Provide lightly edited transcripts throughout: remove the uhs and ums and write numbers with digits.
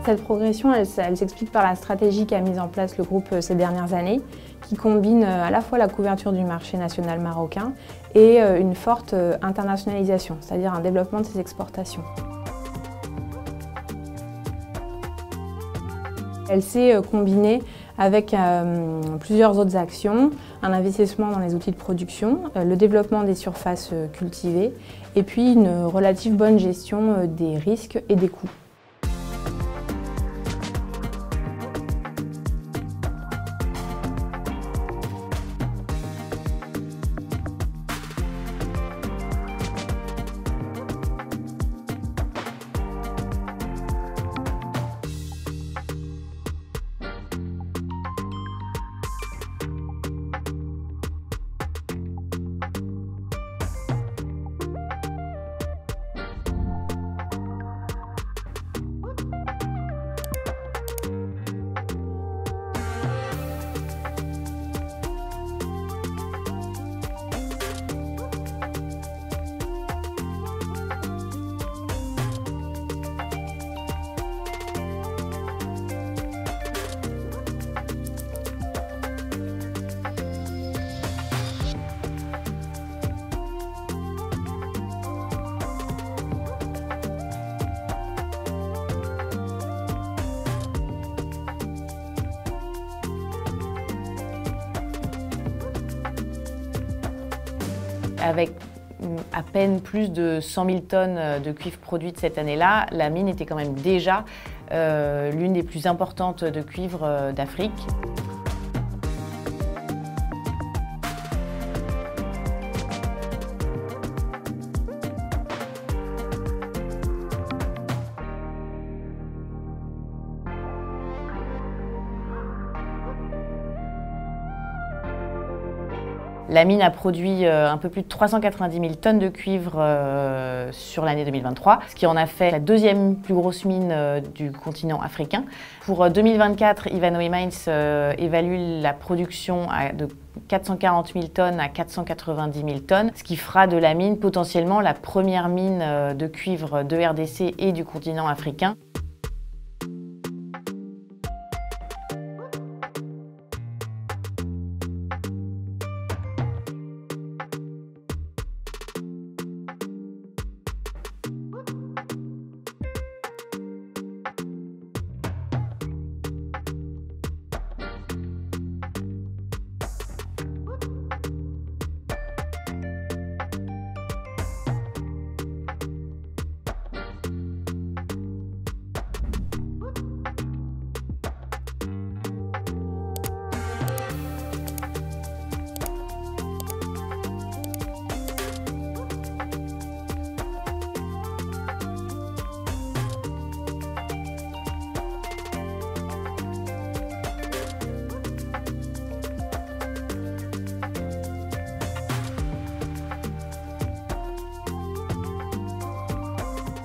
Cette progression, elle s'explique par la stratégie qu'a mise en place le groupe ces dernières années, qui combine à la fois la couverture du marché national marocain et une forte internationalisation, c'est-à-dire un développement de ses exportations. Elle s'est combinée avec plusieurs autres actions, un investissement dans les outils de production, le développement des surfaces cultivées et puis une relative bonne gestion des risques et des coûts. Avec à peine plus de 100 000 tonnes de cuivre produites cette année-là, la mine était quand même déjà l'une des plus importantes de cuivre d'Afrique. La mine a produit un peu plus de 390 000 tonnes de cuivre sur l'année 2023, ce qui en a fait la deuxième plus grosse mine du continent africain. Pour 2024, Ivanhoe Mines évalue la production de 440 000 tonnes à 490 000 tonnes, ce qui fera de la mine potentiellement la première mine de cuivre de RDC et du continent africain.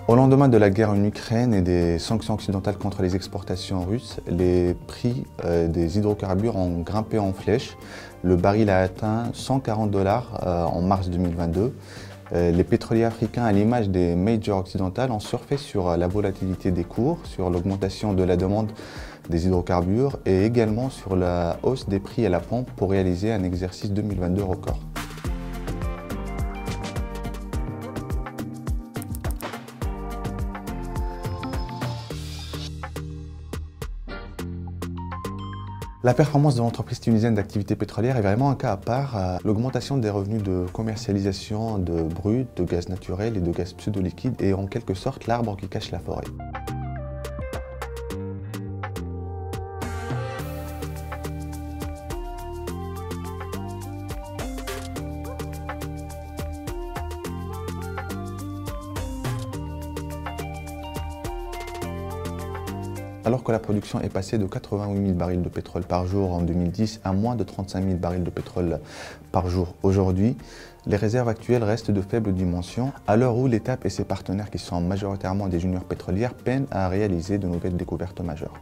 Au lendemain de la guerre en Ukraine et des sanctions occidentales contre les exportations russes, les prix des hydrocarbures ont grimpé en flèche. Le baril a atteint 140 $ en mars 2022. Les pétroliers africains, à l'image des majors occidentales, ont surfé sur la volatilité des cours, sur l'augmentation de la demande des hydrocarbures et également sur la hausse des prix à la pompe pour réaliser un exercice 2022 record. La performance de l'entreprise tunisienne d'activité pétrolière est vraiment un cas à part. L'augmentation des revenus de commercialisation de brut, de gaz naturel et de gaz pseudo-liquide est en quelque sorte l'arbre qui cache la forêt. Alors que la production est passée de 88 000 barils de pétrole par jour en 2010 à moins de 35 000 barils de pétrole par jour aujourd'hui, les réserves actuelles restent de faibles dimensions, à l'heure où l'État et ses partenaires, qui sont majoritairement des juniors pétrolières, peinent à réaliser de nouvelles découvertes majeures.